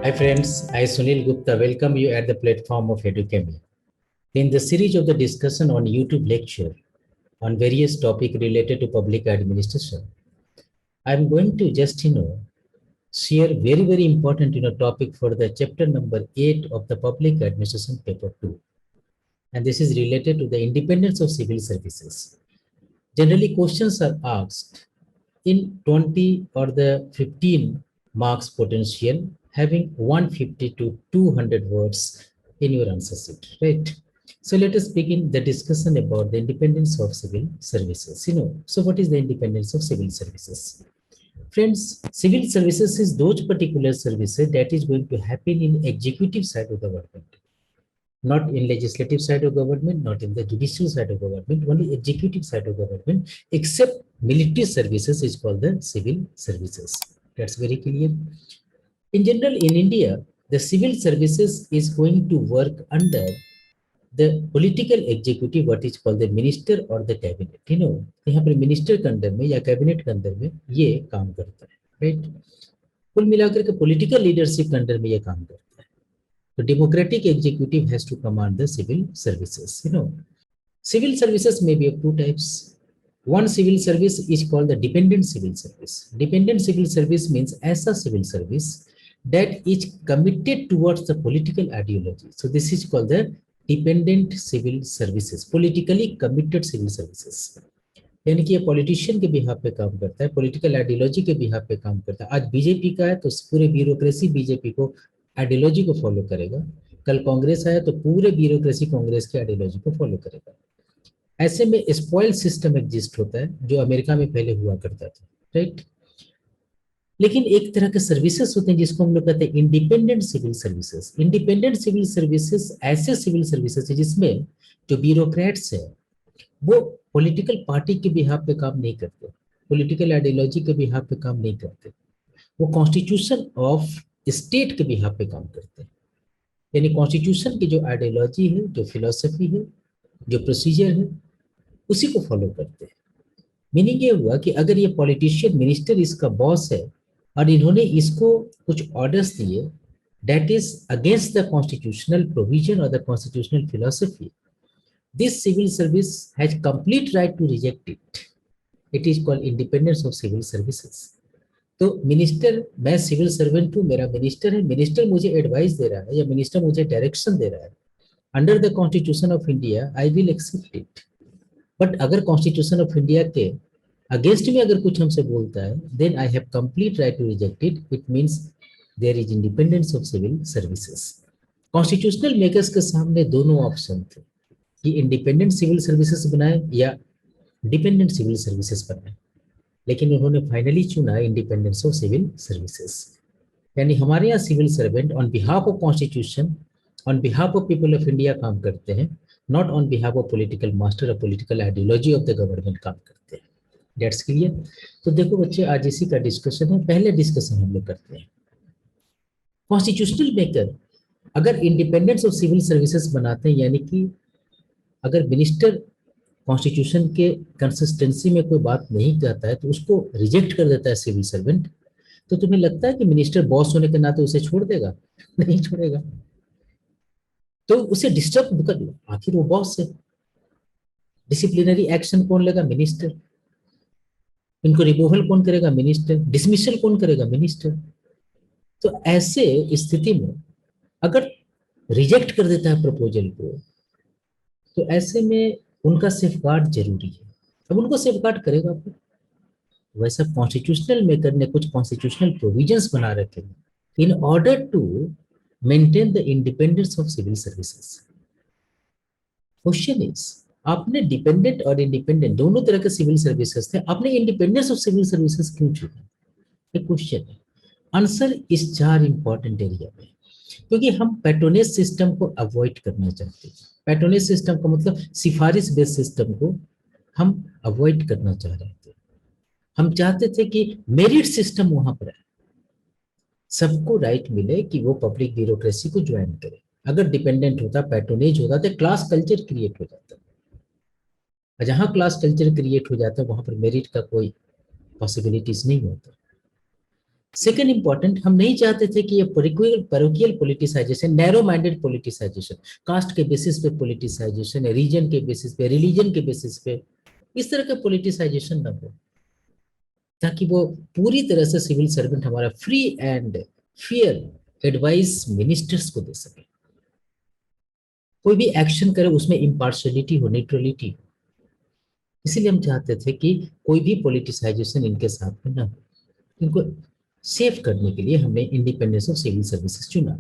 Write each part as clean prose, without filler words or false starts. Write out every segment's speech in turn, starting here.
Hi friends, I Sunil Gupta welcome you at the platform of Educamia. In the series of the discussion on YouTube lecture on various topics related to public administration, I'm going to just share very important topic for the chapter number 8 of the public administration paper 2, and this is related to the independence of civil services. Generally, questions are asked in 20 or the 15 marks potential, having 150 to 200 words in your answer sheet, right? So let us begin the discussion about the independence of civil services. So what is the independence of civil services? Friends, civil services is those particular services that is going to happen in executive side of the government, not in legislative side of government, not in the judicial side of government, only executive side of government, except military services is called the civil services. That's very clear. In general, in India, the civil services is going to work under the political executive, what is called the minister or the cabinet. यहाँ पर minister के अंदर में या cabinet के अंदर में ये काम करता है, राइट? कुल मिलाकर के पॉलिटिकल लीडरशिप के अंदर में ये काम करता है. The democratic executive has to command the civil services. Civil services may be of two types. One civil service is called the dependent civil service. Dependent civil service means ऐसा civil service that is committed towards the political ideology. So this is called the dependent civil services, politically committed civil services. यानी कि ये politician के behalf पे काम करता है, political ideology के बिहाफ पे काम करता है. आज बीजेपी का है तो पूरे ब्यूरोक्रेसी बीजेपी को आइडियोलॉजी को फॉलो करेगा. कल कांग्रेस आया तो पूरे ब्यूरोक्रेसी कांग्रेस की आइडियोलॉजी को फॉलो करेगा. ऐसे में स्पॉइल सिस्टम एग्जिस्ट होता है जो अमेरिका में पहले हुआ करता था, राइट? लेकिन एक तरह के सर्विसेज होते हैं जिसको हम लोग कहते हैं independent civil services. Independent civil services ऐसे सिविल सर्विसेज है जिसमें जो ब्यूरोक्रेट्स है वो पॉलिटिकल पार्टी के बिहाफ पे काम नहीं करते, पॉलिटिकल आइडियोलॉजी के बिहाफ पे काम नहीं करते, वो कॉन्स्टिट्यूशन ऑफ स्टेट के बिहाफ पे काम करते हैं. यानी कॉन्स्टिट्यूशन की जो आइडियोलॉजी है, जो फिलॉसफी है, जो प्रोसीजर है, उसी को फॉलो करते हैं. मीनिंग ये हुआ कि अगर ये पॉलिटिशियन मिनिस्टर इसका बॉस है और इन्होंने इसको कुछ ऑर्डर्स दिए that is against the constitutional provision और the constitutional philosophy, this civil service has complete right to reject it. It is called independence of civil services. तो मिनिस्टर, मैं सिविल सर्वेंट हूँ, मेरा मिनिस्टर है, मिनिस्टर मुझे advice दे रहा है या मिनिस्टर मुझे डायरेक्शन दे रहा है, under the constitution of India I will accept it. But अगर कॉन्स्टिट्यूशन ऑफ इंडिया के अगेंस्ट में अगर कुछ हमसे बोलता है then I have complete right to reject it. It means there is independence of civil services. Constitutional makers के सामने दोनों ऑप्शन थे कि इंडिपेंडेंट सिविल सर्विसेज बनाए या डिपेंडेंट सिविल सर्विसेज बनाए, लेकिन उन्होंने फाइनली चुना इंडिपेंडेंस ऑफ सिविल सर्विसेज. यानी हमारे यहाँ civil servant on behalf of constitution, on behalf of people of India काम करते हैं, not on behalf of political master और political ideology of the government काम करते हैं. That's clear. तो देखो बच्चे, आज इसी का डिस्कशन है. पहले डिस्कशन हम लोग करते हैं. कॉन्स्टिट्यूशनल मेकर अगर इंडिपेंडेंस ऑफ सिविल सर्विसेज बनाते हैं, यानी कि अगर मिनिस्टर कॉन्स्टिट्यूशन के कंसिस्टेंसी में कोई बात नहीं कहता है तो उसको रिजेक्ट कर देता है सिविल सर्वेंट, तो तुम्हें लगता है कि मिनिस्टर बॉस होने के नाते उसे छोड़ देगा? नहीं छोड़ेगा. तो उसे डिस्टर्ब कर, आखिर वो बॉस है. डिसिप्लिनरी एक्शन कौन लेगा? मिनिस्टर. इनको रिमूवल कौन करेगा? मिनिस्टर. डिसमिसल कौन करेगा? मिनिस्टर. तो ऐसे स्थिति में अगर रिजेक्ट कर देता है प्रपोजल को, तो ऐसे में उनका सेफगार्ड जरूरी है. अब उनको सेफगार्ड करेगा फिर. वैसा कॉन्स्टिट्यूशनल मेकर ने कुछ कॉन्स्टिट्यूशनल प्रोविजंस बना रखे हैं in order to maintain the independence of civil services. Question is, आपने डिपेंडेंट और इंडिपेंडेंट दोनों तरह के सिविल सर्विसेज थे, आपने इंडिपेंडेंस ऑफ सिविल सर्विसेज क्यों चुना? ये क्वेश्चन है. आंसर इस 4 इंपॉर्टेंट एरिया में, क्योंकि हम पैट्रोनेज सिस्टम को अवॉइड करना चाहते हैं. पैट्रोनेज सिस्टम का मतलब सिफारिश बेस्ड सिस्टम को हम अवॉइड करना चाह रहे थे. हम चाहते थे कि मेरिट सिस्टम वहां पर है, सबको राइट मिले कि वो पब्लिक ब्यूरोक्रेसी को ज्वाइन करे. अगर डिपेंडेंट होता, पैट्रोनेज होता तो क्लास कल्चर क्रिएट हो जाता. और जहाँ क्लास कल्चर क्रिएट हो जाता है वहां पर मेरिट का कोई पॉसिबिलिटीज नहीं होता। सेकेंड इंपॉर्टेंट, हम नहीं चाहते थे कि ये parochial politicisation, narrow minded politicisation, caste के बेसिस पे पॉलिटिसाइजेशन, रीजन के बेसिस पे, रिलीजन के बेसिस पे, इस तरह का पॉलिटिसाइजेशन ना हो, ताकि वो पूरी तरह से सिविल सर्वेंट हमारा free and fair advice ministers को दे सके। कोई भी एक्शन करे उसमें इम्पार्शलिटी हो, न्यूट्रलिटी हो। इसीलिए हम चाहते थे कि कोई भी पॉलिटिसाइजेशन इनके साथ में ना हो। इनको सेव करने के लिए हमने इंडिपेंडेंस ऑफ सिविल सर्विसेज चुना।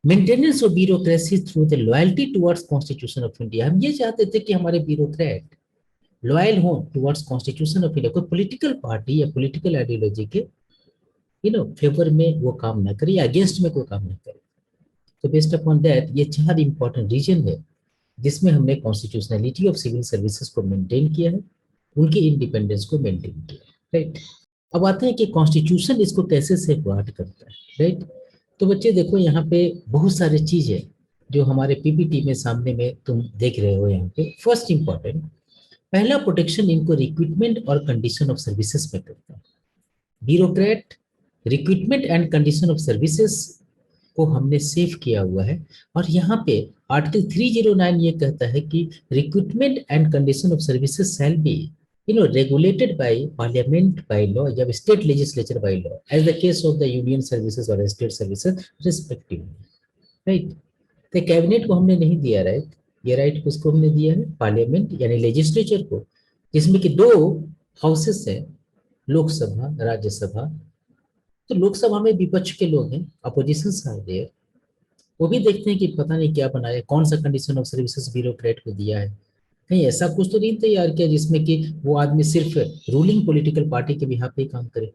Maintenance of bureaucracy through the loyalty towards constitution of India, हम ये चाहते थे कि हमारे ब्यूरोक्रेट लॉयल हो टुवर्ड्स कॉन्स्टिट्यूशन ऑफ इंडिया, कोई पॉलिटिकल पार्टी या पॉलिटिकल आइडियोलॉजी के फेवर में वो काम ना करे या अगेंस्ट में कोई काम ना करे। तो बेस्ड अपॉन दैट ये 4 इंपॉर्टेंट रीजन है जिसमें हमने कॉन्स्टिट्यूशनलिटी ऑफ सिविल सर्विसेज को मेंटेन किया है, उनकी इंडिपेंडेंस को मेंटेन किया है, राइट। अब आते हैं कि कॉन्स्टिट्यूशन इसको कैसे सेफगार्ड करता है, राइट। तो बच्चे देखो यहाँ पे बहुत सारे चीज है जो हमारे पीपीटी में सामने में तुम देख रहे हो। यहाँ पे फर्स्ट इंपॉर्टेंट, पहला प्रोटेक्शन इनको रिक्रूटमेंट और कंडीशन ऑफ सर्विसेज में करता है। Bureaucrat recruitment and condition of services को हमने सेव किया हुआ है। और यहाँ पे आर्टिकल 309 ये कहता है कि recruitment and condition of services shall be regulated by parliament by law या state legislature by law as the case of the union services or state services respectively, right। तो कैबिनेट को हमने नहीं दिया राइट, ये राइट किसको हमने दिया है, पार्लियामेंट यानी लेजिस्लेचर को, जिसमें कि 2 हाउसेस है, लोकसभा राज्यसभा। तो लोकसभा में विपक्ष के लोग हैं, अपोजिशन आर देयर, वो भी देखते हैं कि पता नहीं क्या बनाया, कौन सा कंडीशन ऑफ सर्विसेज ब्यूरोक्रेट को दिया है, कहीं ऐसा कुछ तो नहीं तैयार किया जिसमें कि वो आदमी सिर्फ रूलिंग पॉलिटिकल पार्टी के बिहाफ पे काम करे,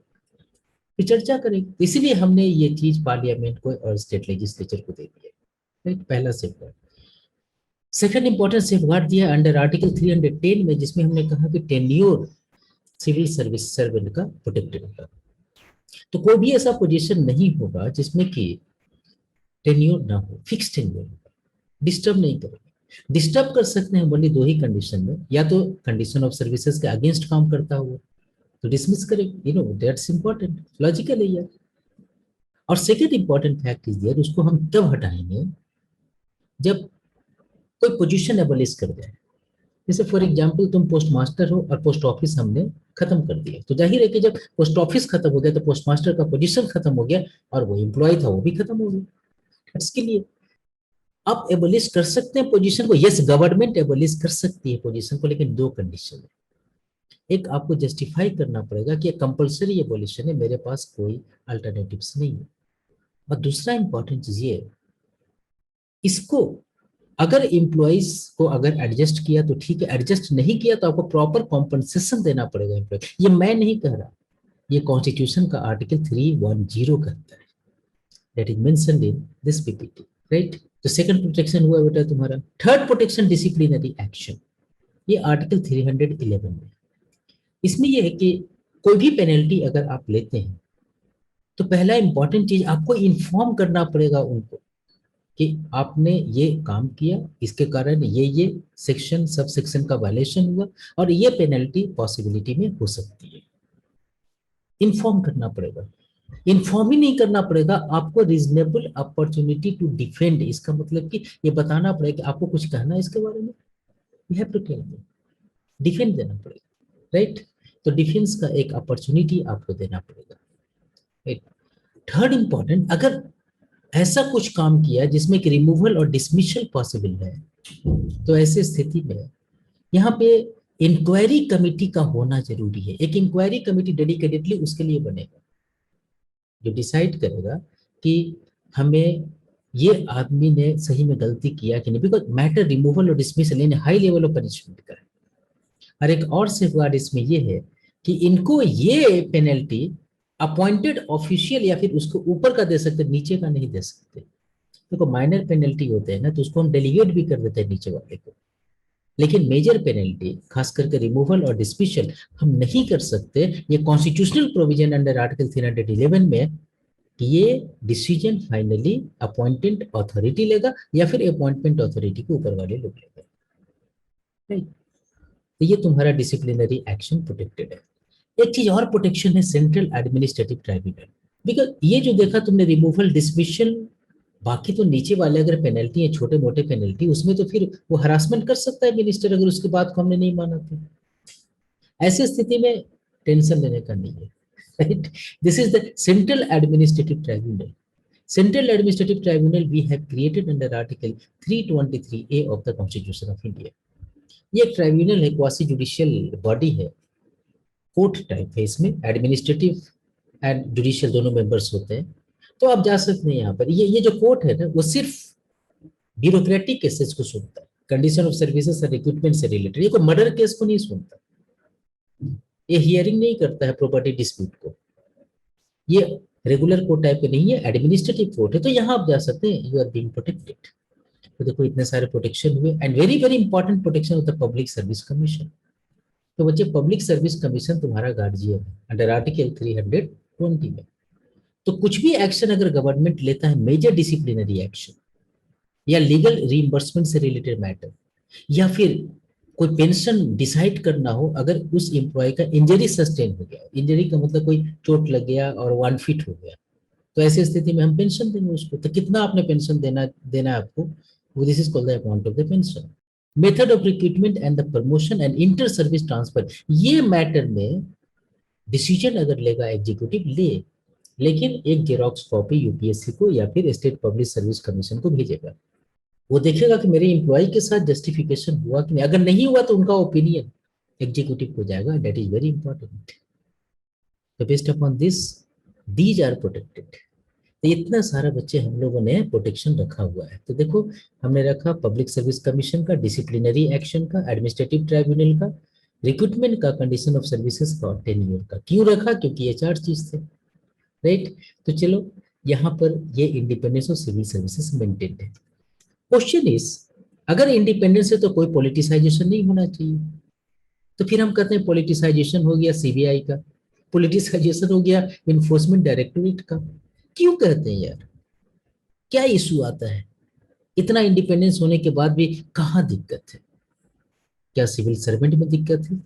फिर चर्चा करें। इसीलिए हमने ये चीज पार्लियामेंट को और स्टेट लेजिस्लेचर को दे दिया, पहला सेफगार्ड। सेकंड इंपॉर्टेंट सेफगार्ड दिया अंडर आर्टिकल 310 में, जिसमें हमने कहा कि टेन्योर सिविल सर्विस सर्वेंट का प्रोटेक्टेड होगा। तो कोई भी ऐसा पोजीशन नहीं होगा जिसमें कि टेन्योर ना हो, फिक्स टेन्योर होगा, डिस्टर्ब नहीं करेगा। डिस्टर्ब कर सकते हैं ओनली 2 ही कंडीशन में, या तो कंडीशन ऑफ सर्विसेज के अगेंस्ट काम करता हुआ तो डिसमिस करें, दैट्स इंपॉर्टेंट, लॉजिकल है यार। और सेकंड इंपॉर्टेंट फैक्ट इज यार, उसको हम तब हटाएंगे जब कोई पोजीशन एबॉलिश कर जाए। जैसे फॉर एग्जांपल तुम पोस्ट मास्टर हो और पोस्ट ऑफिस हमने खत्म कर दिया, तो जाहिर है कि जब पोस्ट ऑफिस खत्म हो गया तो पोस्ट मास्टर का पोजीशन खत्म हो गया और वो एम्प्लॉय था वो भी खत्म हो गया। इसके लिए आप एबॉलिश कर सकते हैं पोजीशन को, यस गवर्नमेंट एबॉलिश कर सकती है पोजीशन को, लेकिन 2 कंडीशन है। एक, आपको जस्टिफाई करना पड़ेगा कि कंपलसरी एबॉलिशन है, मेरे पास कोई अल्टरनेटिव्स नहीं है। और दूसरा इंपॉर्टेंट चीज ये, इसको अगर एम्प्लॉइज को अगर एडजस्ट किया तो ठीक है, एडजस्ट नहीं किया तो आपको प्रॉपर कॉम्पनसेशन देना पड़ेगा एम्प्लॉय। ये मैं नहीं कह रहा, ये कॉन्स्टिट्यूशन का आर्टिकल 310 कहता है, that is mentioned in this PPT, right. तो सेकंड प्रोटेक्शन हुआ बेटा तुम्हारा। थर्ड प्रोटेक्शन डिसिप्लिनरी एक्शन, ये आर्टिकल 311 में। इसमें यह है कि कोई भी पेनल्टी अगर आप लेते हैं तो पहला इंपॉर्टेंट चीज आपको इन्फॉर्म करना पड़ेगा उनको कि आपने ये काम किया, इसके कारण ये सेक्शन सब सेक्शन का वायलेशन हुआ और ये पेनल्टी पॉसिबिलिटी में हो सकती है। इन्फॉर्म करना पड़ेगा। इन्फॉर्म ही नहीं करना पड़ेगा, आपको रीजनेबल अपॉर्चुनिटी टू डिफेंड, इसका मतलब कि ये बताना पड़ेगा कि आपको कुछ कहना है इसके बारे में, you have to tell me, defend देना पड़ेगा, राइट। तो डिफेंस का एक अपॉर्चुनिटी आपको देना पड़ेगा, राइट। थर्ड इंपॉर्टेंट, अगर ऐसा कुछ काम किया जिसमें कि रिमूवल और डिसमिशल पॉसिबल है, तो ऐसी स्थिति में यहाँ पे इंक्वायरी कमेटी का होना जरूरी है। एक इंक्वायरी कमेटी डेडिकेटेडली उसके लिए बनेगा जो डिसाइड करेगा कि हमें ये आदमी ने सही में गलती किया कि नहीं, बिकॉज मैटर रिमूवल और डिसमिसल यानी हाई लेवल ऑफ पनिशमेंट का है। और एक और सेफगार्ड इसमें ये है कि इनको ये पेनल्टी अपॉइंटेड ऑफिशियल या फिर उसको ऊपर का दे सकते, नीचे का नहीं दे सकते। देखो माइनर पेनल्टी होते हैं ना तो उसको हम डेलीगेट भी कर देते हैं नीचे वाले को, लेकिन मेजर पेनल्टी खास करके रिमूवल और डिसमिसल हम नहीं कर सकते। ये कॉन्स्टिट्यूशनल प्रोविजन अंडर आर्टिकल 311 में कि ये डिसीजन फाइनली अपॉइंटेड अथॉरिटी लेगा या फिर अपॉइंटमेंट अथॉरिटी के ऊपर वाले लोग लेगा, राइट। तो ये तुम्हारा डिसिप्लिनरी एक्शन प्रोटेक्टेड है। एक चीज और प्रोटेक्शन है, सेंट्रल एडमिनिस्ट्रेटिव ट्राइब्यूनल। बिकॉज ये जो देखा तुमने, रिमूवल, डिसमिशन, बाकी तो नीचे वाले अगर पेनल्टी है, छोटे मोटे पेनल्टी, उसमें तो फिर वो हरासमेंट कर सकता है मिनिस्टर, अगर उसकी बात को हमने नहीं माना तो। ऐसी स्थिति में टेंशन लेने का नहीं है, right. This is the central administrative tribunal. Central administrative tribunal we have created under article 323A of the constitution of India. ये एक ट्राइब्यूनल है, क्वासी जुडिशियल बॉडी है, कोर्ट टाइप है। इसमें एडमिनिस्ट्रेटिव एंड जुडिशियल दोनों मेंबर्स होते हैं। तो आप जा सकते हैं यहाँ पर। ये जो कोर्ट है ना, वो सिर्फ ब्यूरोक्रेटिक केसेस को सुनता है, कंडीशन ऑफ सर्विसेज और रिक्रूटमेंट से रिलेटेड। ये कोई मर्डर केस को नहीं सुनता, ये हियरिंग नहीं करता है प्रॉपर्टी डिस्प्यूट को। ये रेगुलर कोर्ट टाइप का नहीं है, एडमिनिस्ट्रेटिव कोर्ट है। तो यहाँ आप जा सकते हैं, यू आर बीइंग प्रोटेक्टेड। तो देखो इतने सारे प्रोटेक्शन हुए, and very very important protection होता है पब्लिक सर्विस कमीशन। तो बच्चे, पब्लिक सर्विस कमीशन तुम्हारा गार्जियन है अंडर आर्टिकल 320 में। तो कुछ भी एक्शन अगर गवर्नमेंट लेता है, मेजर डिसिप्लिनरी एक्शन या लीगल रीइंबर्समेंट से रिलेटेड मैटर, या फिर कोई पेंशन डिसाइड करना हो, अगर उस एम्प्लॉय का इंजरी सस्टेन हो गया, इंजरी का मतलब कोई चोट लग गया और वो अनफिट हो गया, तो ऐसी स्थिति में हम पेंशन देंगे उसको। तो कितना आपने पेंशन देना है आपको, वो this is called the amount of the pension. Method of recruitment and the promotion and inter service transfer, ये मैटर में डिसीजन अगर लेगा एग्जीक्यूटिव ले, लेकिन एक जेरोक्स कॉपी यूपीएससी को या फिर स्टेट पब्लिक सर्विस कमीशन को भेजेगा। वो देखेगा कि मेरे एम्प्लॉय के साथ जस्टिफिकेशन हुआ कि नहीं। अगर नहीं हुआ तो उनका ओपिनियन एग्जीक्यूटिव को जाएगा। That is very important. तो based upon this, these are protected. तो इतना सारा बच्चे हम लोगों ने प्रोटेक्शन रखा हुआ है। तो देखो, हमने रखा पब्लिक सर्विस कमीशन का, डिसिप्लिनरी एक्शन का, एडमिनिस्ट्रेटिव ट्राइब्यूनल का, रिक्रूटमेंट का, कंडीशन ऑफ सर्विसेज का और टेन्योर का। क्यों रखा? क्योंकि ये 4 चीज थे, राइट। तो चलो, यहाँ पर ये independence of civil services maintained है। क्वेश्चन इज, अगर इंडिपेंडेंस है तो कोई पॉलिटिसाइजेशन नहीं होना चाहिए। तो फिर हम कहते हैं पॉलिटिसाइजेशन हो गया सीबीआई का, पॉलिटिसाइजेशन हो गया इन्फोर्समेंट डायरेक्टोरेट का। क्यों कहते हैं यार? क्या इशू आता है? इतना इंडिपेंडेंस होने के बाद भी कहाँ दिक्कत है? क्या सिविल सर्वेंट में दिक्कत है,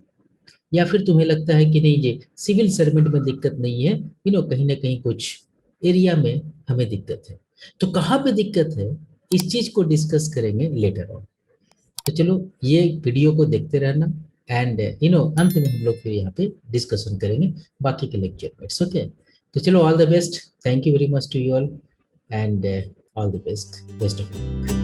या फिर तुम्हें लगता है कि नहीं, ये सिविल सर्वेंट में दिक्कत नहीं है, कहीं ना कहीं कुछ एरिया में हमें दिक्कत है? तो कहाँ पे दिक्कत है, इस चीज को डिस्कस करेंगे लेटर ऑन। तो चलो, ये वीडियो को देखते रहना, एंड अंत में हम लोग फिर यहाँ पे डिस्कशन करेंगे बाकी के लेक्चर में। ओके, तो चलो, all the best, thank you very much to you all, and all the best of